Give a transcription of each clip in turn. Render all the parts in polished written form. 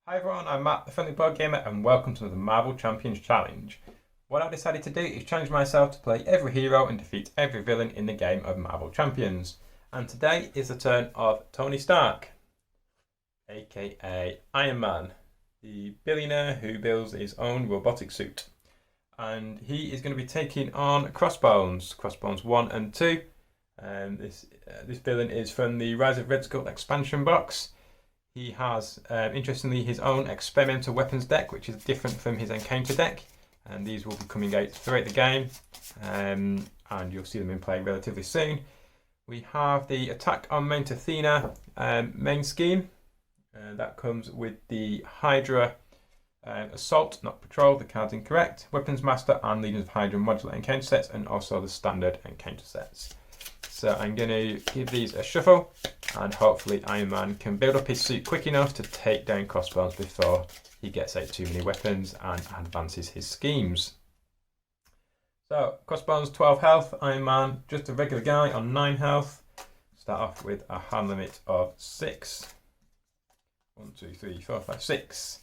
Hi everyone, I'm Matt, the Friendly Board Gamer, and welcome to the Marvel Champions Challenge. What I've decided to do is challenge myself to play every hero and defeat every villain in the game of Marvel Champions. And today is the turn of Tony Stark, aka Iron Man, the billionaire who builds his own robotic suit. And he is going to be taking on Crossbones, Crossbones 1 and 2. This villain is from the Rise of Red Skull expansion box. He has, interestingly, his own experimental weapons deck, which is different from his encounter deck. And these will be coming out throughout the game, and you'll see them in play relatively soon. We have the Attack on Mount Athena main scheme. That comes with the Hydra Assault, not Patrol, the card's incorrect. Weapons Master and Legions of Hydra modular encounter sets, and also the standard encounter sets. So I'm going to give these a shuffle, and hopefully Iron Man can build up his suit quick enough to take down Crossbones before he gets out too many weapons and advances his schemes. So Crossbones 12 health, Iron Man just a regular guy on 9 health. Start off with a hand limit of 6. 1, 2, 3, 4, 5, 6.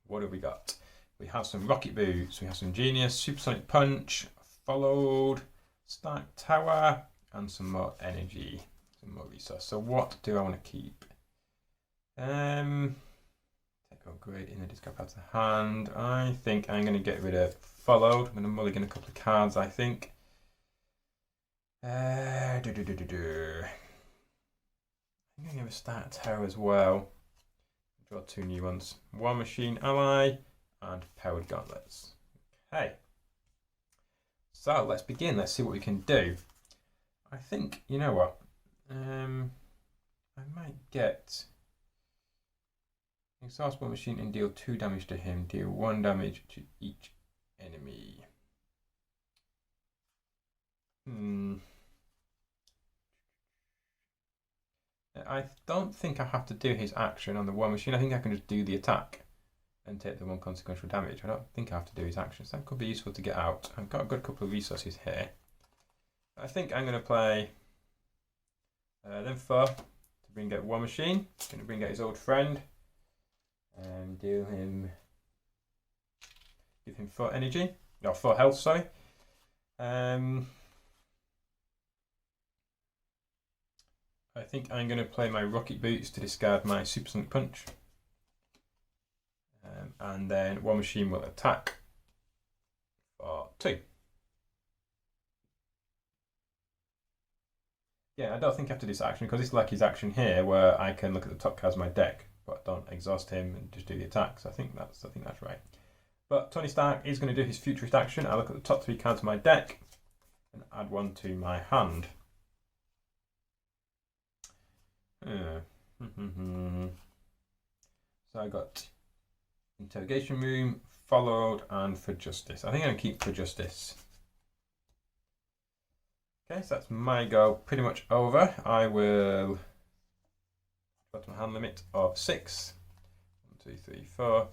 What have we got? We have some rocket boots, we have some genius, supersonic punch, followed, stack tower, and some more energy, some more resource. So what do I want to keep? Take upgrade in the discard pad to hand. I think I'm going to get rid of followed. I'm going to mulligan a couple of cards, I think. I'm going to give a start tower as well. Draw 2 new ones. War Machine Ally and Powered Gauntlets. Okay. So let's begin. Let's see what we can do. I think, you know what, I might get Exhaust War Machine and deal 2 damage to him, deal 1 damage to each enemy. I don't think I have to do his action on the War Machine. I think I can just do the attack and take the 1 consequential damage. I don't think I have to do his action, so that could be useful to get out. I've got a good couple of resources here. I think I'm going to play them 4 to bring out War Machine. Going to bring out his old friend and give him 4 energy, or 4 health, sorry. I think I'm going to play my rocket boots to discard my supersonic punch, and then War Machine will attack for 2. Yeah, I don't think I have to do this action because it's like his action here where I can look at the top cards of my deck, but don't exhaust him and just do the attack. So I think that's right. But Tony Stark is going to do his futurist action. I look at the top 3 cards of my deck and add 1 to my hand. So I got Interrogation Room, Followed, and For Justice. I think I'm going to keep For Justice. Okay, so that's my go pretty much over. I will put my hand limit of 6. 1, 2, 3, 4,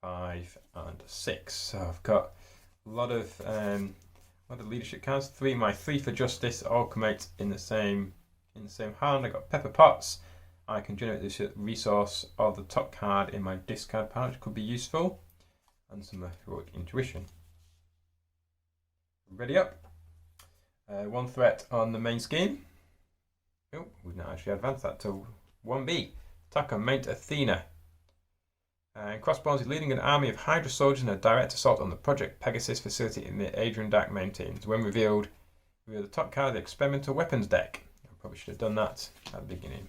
5, and 6. So I've got a lot of leadership cards. My 3 for justice all come out in the same hand. I got Pepper Pots. I can generate this resource of the top card in my discard pile, which could be useful, and some heroic intuition. Ready up. 1 threat on the main scheme. Oh, we've not actually advanced that to 1B. Attack on Mount Athena. Crossbones is leading an army of Hydra soldiers in a direct assault on the Project Pegasus facility in the Adirondack Mountains. When reveal the top card of the experimental weapons deck. I probably should have done that at the beginning.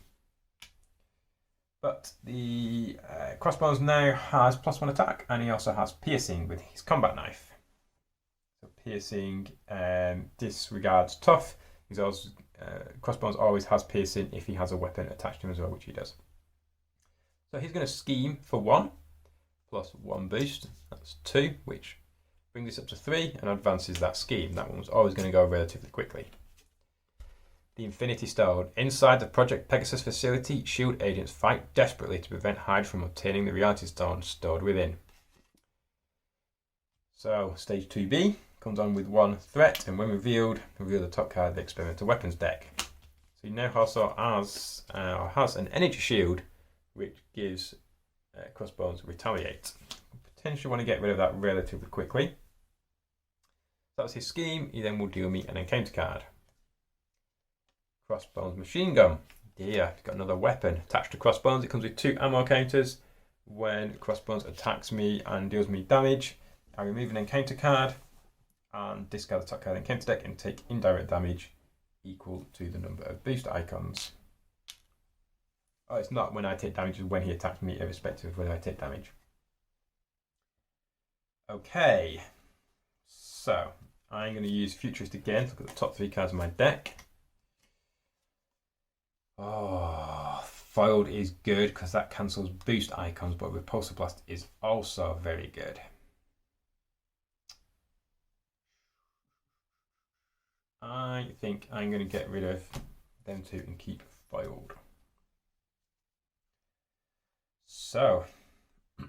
But the Crossbones now has +1 attack, and he also has piercing with his combat knife. So piercing disregards tough. He's also, Crossbones always has piercing if he has a weapon attached to him as well, which he does. So he's going to scheme for 1 plus 1 boost. That's 2, which brings this up to 3 and advances that scheme. That one's always going to go relatively quickly. The Infinity Stone. Inside the Project Pegasus facility, SHIELD agents fight desperately to prevent Hydra from obtaining the Reality Stone stored within. So stage 2B comes on with 1 threat, and when revealed, reveal the top card of the experimental weapons deck. So he now also has an energy shield, which gives Crossbones retaliate. Potentially want to get rid of that relatively quickly. That's his scheme. He then will deal me an encounter card. Crossbones machine gun. Yeah, got another weapon attached to Crossbones. It comes with 2 ammo counters. When Crossbones attacks me and deals me damage, I remove an encounter card and discard the top card encounter deck and take indirect damage equal to the number of boost icons. Oh, it's not when I take damage, it's when he attacks me, irrespective of whether I take damage. Okay, so I'm going to use Futurist again to look at the top 3 cards of my deck. Oh, foiled is good because that cancels boost icons, but Repulsor Blast is also very good. I think I'm going to get rid of them 2 and keep foiled. So, I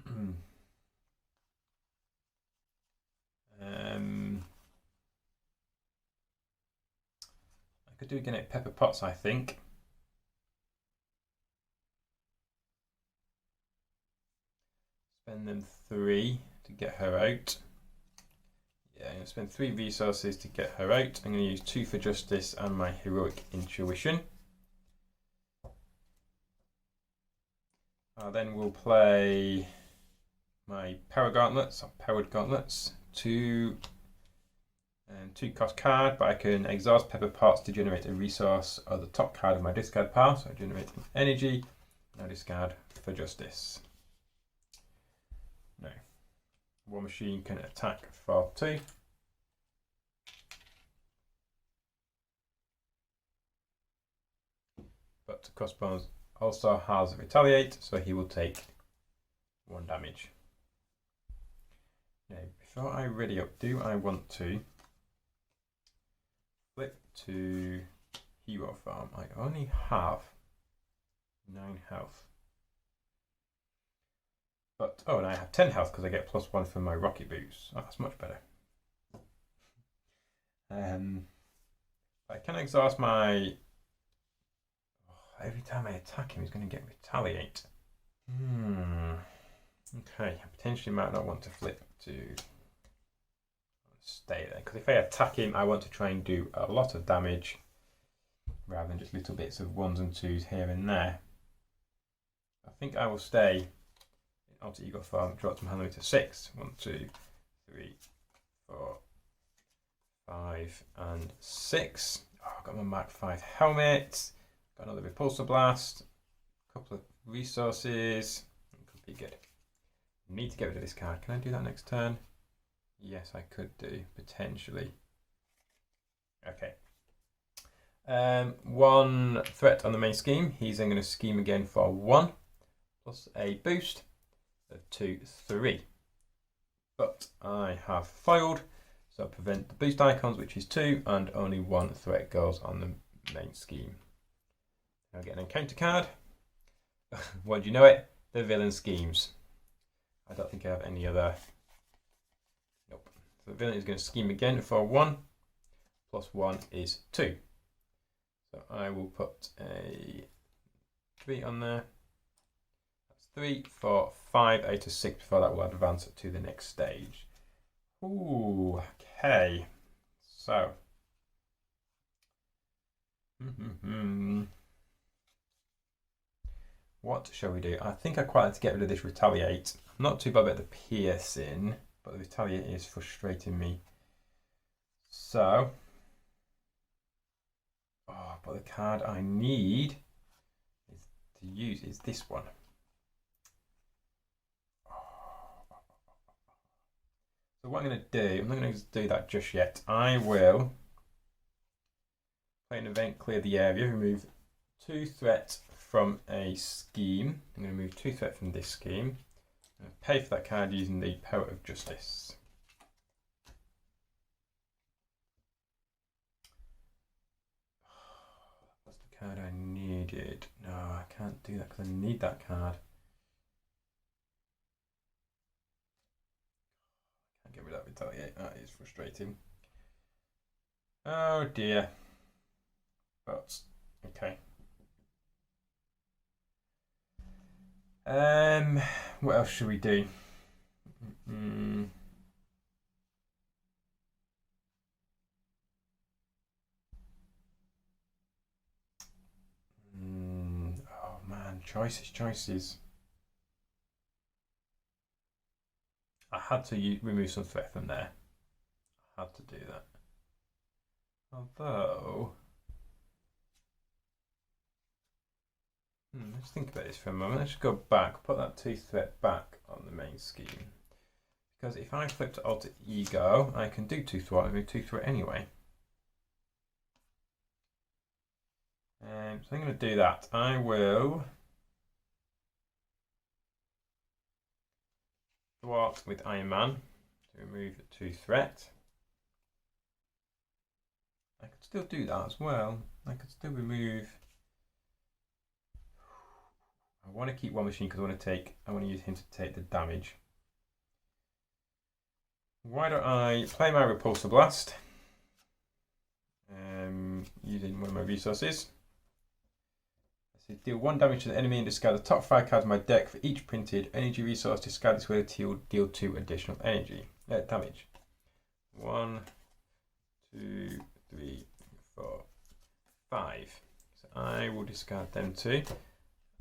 could do again at Pepper Potts, I think. Spend them 3 to get her out. Yeah, I'm going to spend 3 resources to get her out. I'm going to use 2 for Justice and my Heroic Intuition. Then we'll play my Powered Gauntlets, 2 cost card, but I can exhaust Pepper Potts to generate a resource or the top card of my discard pile, so I generate an energy, and I discard for Justice. No. War Machine can attack for 2. But Crossbones also has Retaliate, so he will take 1 damage. Now, before I ready up, do I want to flip to Hero Farm? I only have 9 health. But, oh, and I have 10 health because I get +1 from my Rocket Boots. Oh, that's much better. I can exhaust my... every time I attack him, he's going to get Retaliate. Okay, I potentially might not want to flip to stay there. Because if I attack him, I want to try and do a lot of damage rather than just little bits of 1s and 2s here and there. I think I will stay in Alter Ego form, drop some hand to 6. 1, 2, 3, 4, 5, and 6. Oh, I've got my Mark 5 helmet. Got another Repulsor Blast. A couple of resources. It could be good. Need to get rid of this card. Can I do that next turn? Yes, I could do, potentially. Okay. 1 threat on the main scheme. He's then going to scheme again for 1, plus a boost of 2, 3. But I have foiled, so I prevent the boost icons, which is 2, and only 1 threat goes on the main scheme. I'll get an encounter card. Won't you know it? The villain schemes. I don't think I have any other. Nope. So the villain is going to scheme again for 1. Plus 1 is 2. So I will put a 3 on there. That's 3, 4, 5 out of 6 before that will advance to the next stage. Ooh, okay. So. What shall we do? I think I quite like to get rid of this Retaliate. I'm not too bad about the piercing, but the Retaliate is frustrating me. So, but the card I need to use is this one. So what I'm going to do, I'm not going to do that just yet. I will play an event, clear the area, remove 2 threats from a scheme. I'm going to remove 2 threats from this scheme. I'm going to pay for that card using the Power of Justice. That's the card I needed. No, I can't do that because I need that card. I can't get rid of that Retaliate. That is frustrating. Oh dear. But, okay. what else should we do? Oh man, choices. I had to remove some threat from there. I had to do that. Although, let's think about this for a moment. Let's go back, put that 2 threat back on the main scheme. Because if I flip to alter ego, I can do 2 threat and remove 2 threat anyway. So I'm going to do that. I will thwart with Iron Man to remove 2 threat. I could still do that as well. I could still remove. I want to keep War Machine because I want to use him to take the damage. Why don't I play my Repulsor Blast using one of my resources. Deal 1 damage to the enemy and discard the top 5 cards of my deck for each printed energy resource. Discard this way to deal 2 additional damage. 1, 2, 3, 4, 5. So I will discard them 2.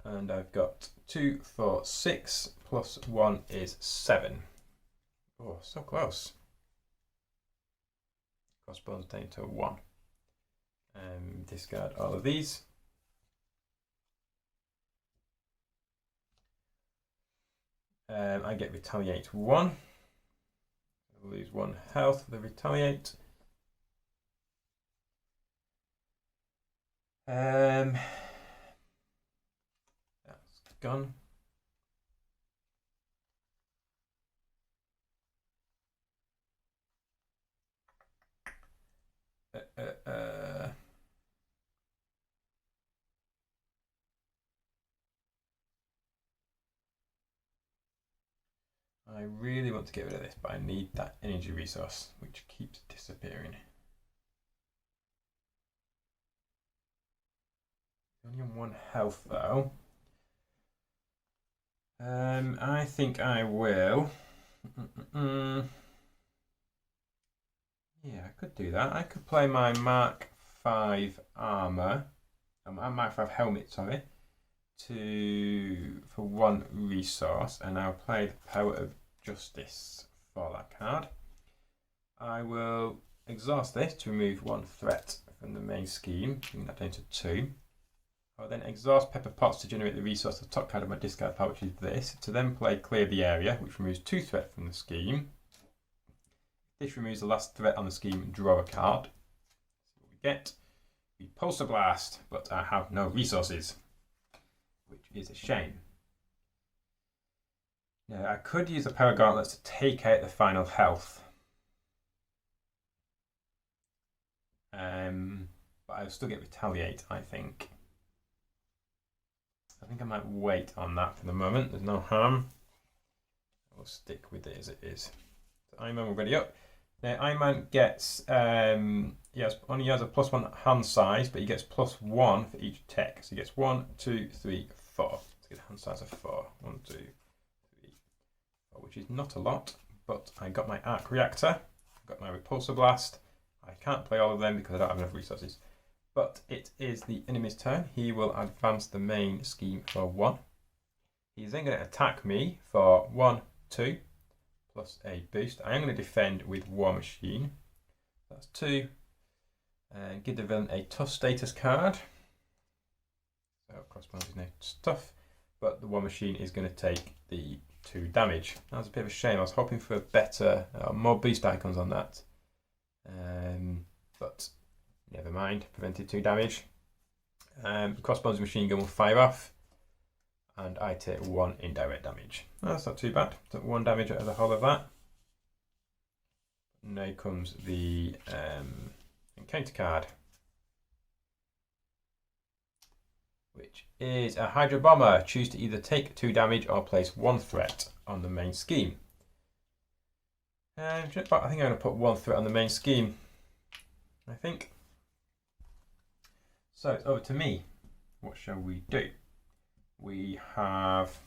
And I've got 2, 4, 6 plus 1 is 7. Oh, so close. Crossbones down to 1. Discard all of these. I get retaliate 1. I'll lose 1 health for the retaliate. That's gone. I really want to get rid of this, but I need that energy resource, which keeps disappearing. Only on 1 health though. I think I will. Yeah, I could do that. I could play my Mark 5 armor, Mark 5 helmet, sorry, for 1 resource, and I'll play the Power of Justice for that card. I will exhaust this to remove 1 threat from the main scheme, bringing that down to 2. I'll then exhaust Pepper Potts to generate the resource, the top card of my discard pile, which is this, to then play Clear the Area, which removes 2 threat from the scheme. This removes the last threat on the scheme and draw a card. So what we get, Repulsor Blast, but I have no resources, which is a shame. Now, I could use the Power Gauntlets to take out the final health. But I'll still get Retaliate, I think. I think I might wait on that for the moment. There's no harm. I'll stick with it as it is. So Iron Man already up. Now Iron Man gets only has a +1 hand size, but he gets +1 for each tech. So he gets 1, 2, 3, 4. Let's get a hand size of 4. 1, 2, 3, 4, which is not a lot. But I got my Arc Reactor. I've got my Repulsor Blast. I can't play all of them because I don't have enough resources. But it is the enemy's turn. He will advance the main scheme for 1. He's then going to attack me for 1, 2, plus a boost. I am going to defend with War Machine. That's 2. And give the villain a tough status card. So Crossbones is now tough, but the War Machine is going to take the 2 damage. That was a bit of a shame. I was hoping for a better, more boost icons on that. But never mind, prevented 2 damage. Crossbones machine gun will fire off, and I take 1 indirect damage. That's not too bad. Took 1 damage out of the whole of that. Now comes the encounter card, which is a Hydra Bomber. Choose to either take 2 damage or place 1 threat on the main scheme. I think I'm going to put 1 threat on the main scheme. I think. So it's over to me. What shall we do? We have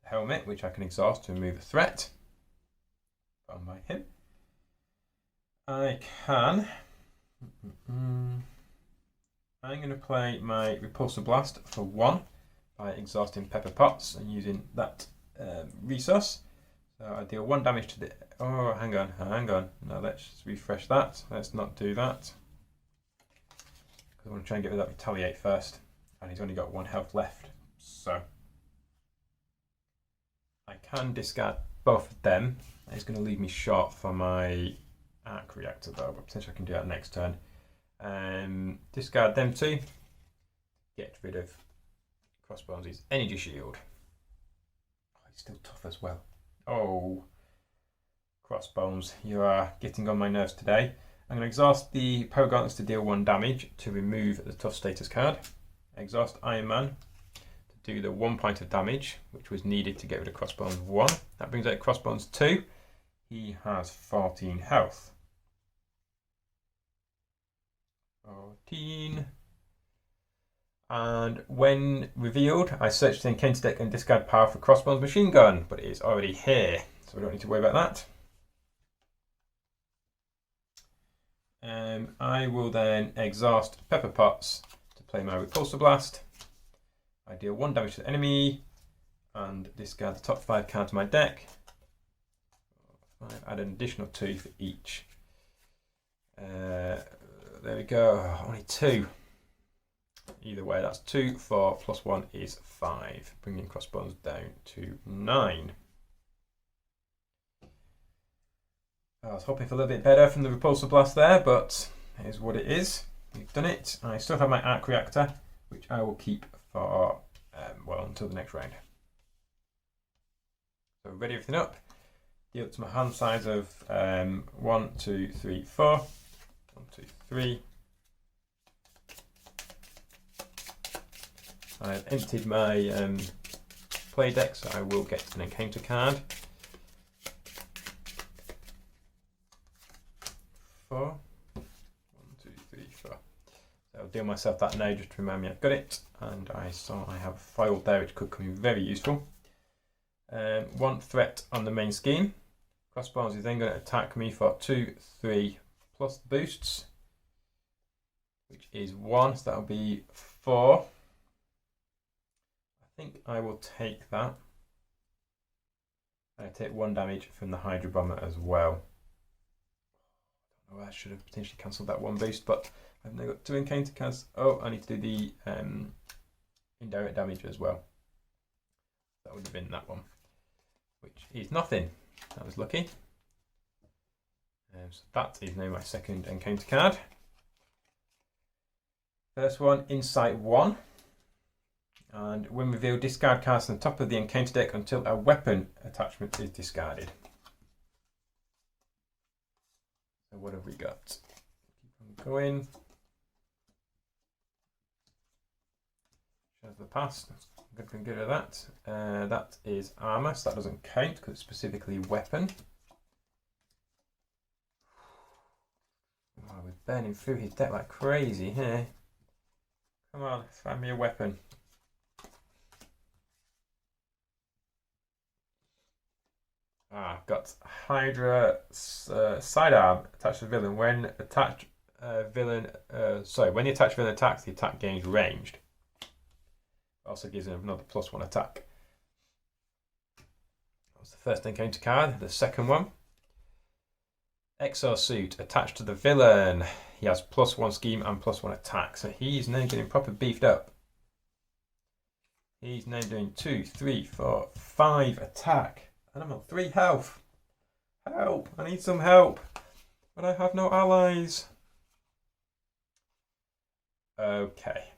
helmet, which I can exhaust to remove a threat found by him. I can. I'm going to play my Repulsor Blast for 1 by exhausting Pepper Pots and using that resource. So I deal 1 damage to the... Oh, hang on. No, let's refresh that. Let's not do that. Because I want to try and get rid of that Retaliate first. And he's only got 1 health left. So I can discard both of them. It's going to leave me short for my Arc Reactor though, but potentially I can do that next turn. Discard them 2. Get rid of Crossbones' Energy Shield. Oh, he's still tough as well. Oh, Crossbones, you are getting on my nerves today. I'm going to exhaust the Power Gauntlets to deal 1 damage to remove the tough status card. Exhaust Iron Man to do the 1 point of damage, which was needed to get rid of Crossbones 1. That brings out Crossbones 2. He has 14 health. 14. And when revealed, I search the encounter deck and discard power for Crossbones Machine Gun, but it is already here, so we don't need to worry about that. I will then exhaust Pepper Pots to play my Repulsor Blast. I deal 1 damage to the enemy and discard the top 5 cards of my deck. I add an additional 2 for each. There we go, only 2. Either way, that's 2, 4, plus 1 is 5, bringing Crossbones down to 9. I was hoping for a little bit better from the Repulsor Blast there, but here's what it is. We've done it. I still have my Arc Reactor, which I will keep for, well, until the next round. So ready everything up. Deal to my hand size of 1, 2, 3, 4. 1, 2, 3. I've emptied my play deck, so I will get an encounter card. 4. 1, 2, 3, 4. So I'll deal myself that now just to remind me I've got it. And I saw I have a foil there which could come in very useful. 1 threat on the main scheme. Crossbones is then going to attack me for 2, 3 plus the boosts, which is 1, so that'll be 4. I think I will take that. I take 1 damage from the Hydra Bomber as well. Oh, I should have potentially cancelled that 1 boost, but I've now got 2 encounter cards. Oh, I need to do the indirect damage as well. That would have been that one, which is nothing. That was lucky. So that is now my second encounter card. First one, Insight 1. And when revealed, discard cards on the top of the encounter deck until a weapon attachment is discarded. So what have we got? Keep on going. Shows the past. Good, can get rid of that. That is armor, so that doesn't count because it's specifically weapon. Oh, we're burning through his deck like crazy here. Come on, find me a weapon. I've got Hydra sidearm attached to the villain. When when the attached villain attacks, the attack gains ranged. Also gives him another +1 attack. That was the first encounter card. The second one, Exosuit attached to the villain. He has +1 scheme and +1 attack, so he's now getting proper beefed up. He's now doing 2, 3, 4, 5 attack. And I'm on 3 health. Help! I need some help. But I have no allies. Okay.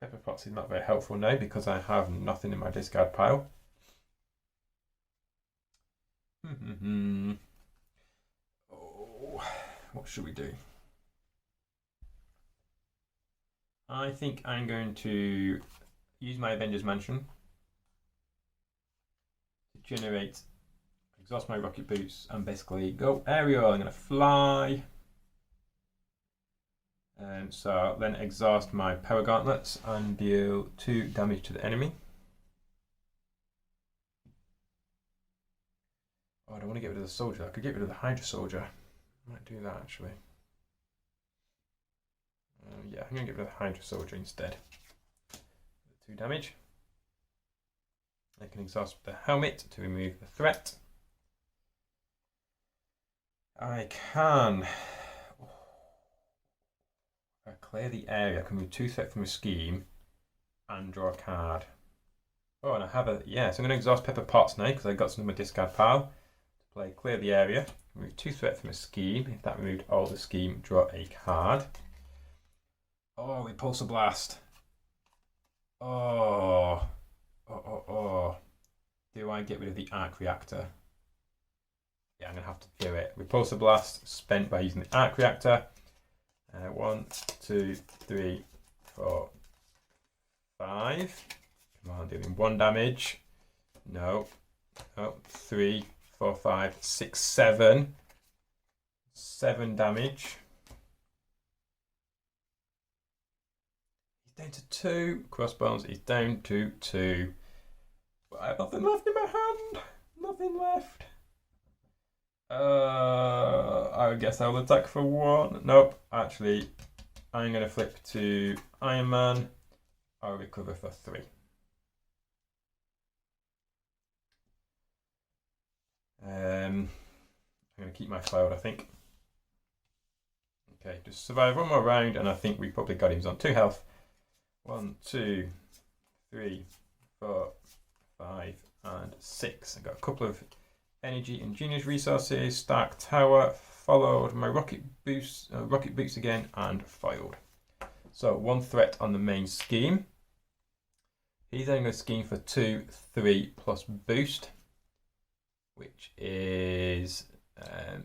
Pepper Pots is not very helpful now because I have nothing in my discard pile. Oh, what should we do? I think I'm going to use my Avengers Mansion to generate, exhaust my rocket boots, and basically go aerial. I'm going to fly. So I'll then exhaust my power gauntlets and deal 2 damage to the enemy. Oh, I don't want to get rid of the soldier. I could get rid of the Hydra soldier. I might do that actually. Yeah, I'm going to get rid of the Hydra soldier instead. 2 damage. I can exhaust the helmet to remove the threat. I can clear the area. I can remove 2 threat from a scheme and draw a card. Oh, and I have a, yeah, so I'm going to exhaust Pepper Potts now because I got some in my discard pile to play clear the area. Remove 2 threat from a scheme. If that removed all the scheme, draw a card. Oh, Repulsor Blast. Oh. Do I get rid of the arc reactor? Yeah, I'm going to have to do it. Repulsor Blast spent by using the arc reactor. 1, 2, 3, 4, 5. Come on, dealing 1 damage. No. Oh, 3, 4, 5, 6, 7. 7 damage. He's down to 2. Crossbones is down to 2. But I have nothing left in my hand. Nothing left. I guess I'll attack for 1. Nope, actually, I'm going to flip to Iron Man. I'll recover for 3. I'm going to keep my cloud, I think. Okay, just survive 1 more round, and I think we probably got him. He's on 2 health. 1, 2, 3, 4, 5, and 6. I've got a couple of energy and genius resources. Stark Tower, followed my rocket boots again, and foiled. So 1 threat on the main scheme. He's then going to scheme for 2, 3 plus boost, which is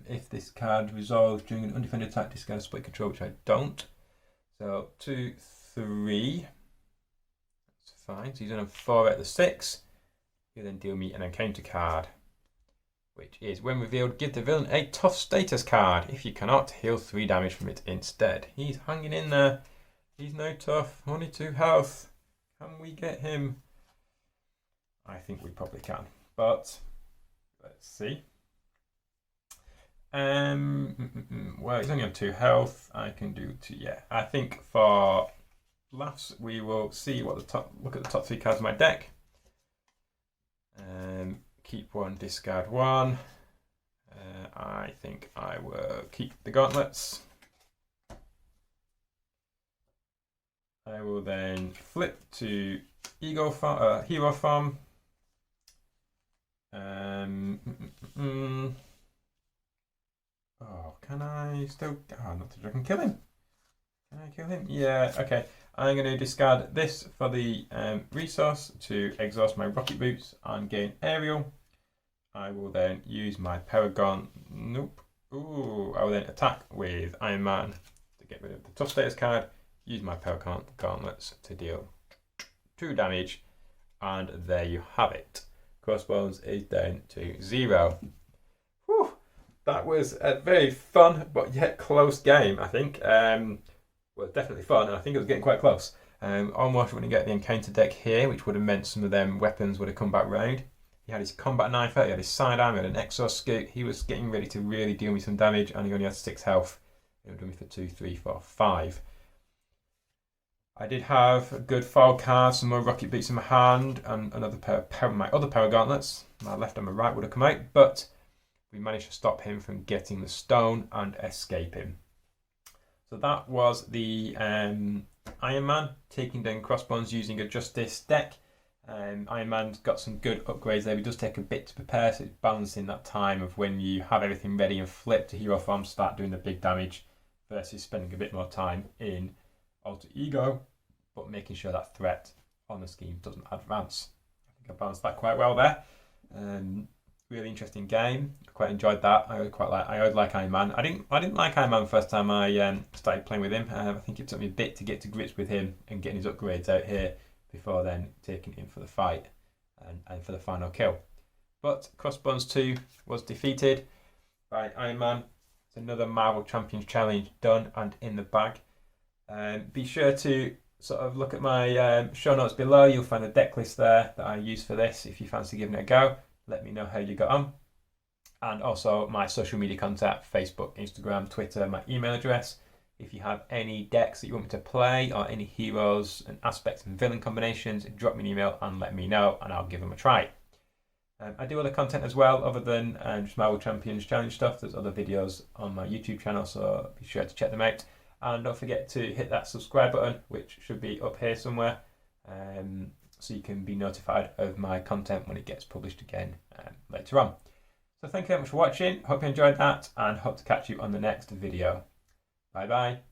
if this card resolves during an undefended attack, discard split control, which I don't. So 2, 3. That's fine. So he's on a 4 at the 6. He'll then deal me an encounter card, which is when revealed, give the villain a tough status card. If you cannot, heal 3 damage from it instead. He's hanging in there. He's no tough. Only 2 health. Can we get him? I think we probably can. But let's see. Well, he's only on 2 health. I can do 2. Yeah, I think for laughs, we will see what the top. Look at the top 3 cards of my deck. Keep 1, discard 1. I think I will keep the gauntlets. I will then flip to Hero Farm. Oh, can I still? Oh, not that I can kill him. Can I kill him? Yeah. Okay. I'm going to discard this for the resource to exhaust my rocket boots and gain aerial. I will then use my Paragon. Nope. Ooh. I will then attack with Iron Man to get rid of the tough status card. Use my Paragon gauntlets to deal 2 damage, and there you have it. Crossbones is down to 0. Whew. That was a very fun but yet close game, I think. Well, definitely fun, and I think it was getting quite close. Almost wouldn't get the encounter deck here, which would have meant some of them weapons would have come back round. He had his combat knife out, he had his sidearm, he had an exoscope. He was getting ready to really deal me some damage, and he only had 6 health. It would do me for 2, 3, 4, 5. I did have good foul cards, some more rocket beats in my hand, and another pair of my other power gauntlets. My left and my right would have come out, but we managed to stop him from getting the stone and escape him. So that was the Iron Man taking down Crossbones using a Justice deck. Iron Man's got some good upgrades there. It does take a bit to prepare, so it's balancing that time of when you have everything ready and flip to Hero Farm, start doing the big damage, versus spending a bit more time in Alter Ego, but making sure that threat on the scheme doesn't advance. I think I balanced that quite well there. Really interesting game. I quite enjoyed that. I would like Iron Man. I didn't like Iron Man the first time I started playing with him. I think it took me a bit to get to grips with him and getting his upgrades out here before then taking him for the fight and for the final kill. But Crossbones 2 was defeated by Iron Man. It's another Marvel Champions Challenge done and in the bag. Be sure to sort of look at my show notes below. You'll find a deck list there that I use for this. If you fancy giving it a go, let me know how you got on. And also my social media contact, Facebook, Instagram, Twitter, my email address. If you have any decks that you want me to play or any heroes and aspects and villain combinations, drop me an email and let me know and I'll give them a try. I do other content as well other than just my World Champions Challenge stuff. There's other videos on my YouTube channel, so be sure to check them out. And don't forget to hit that subscribe button, which should be up here somewhere, so you can be notified of my content when it gets published again later on. So thank you very much for watching. Hope you enjoyed that and hope to catch you on the next video. Bye bye.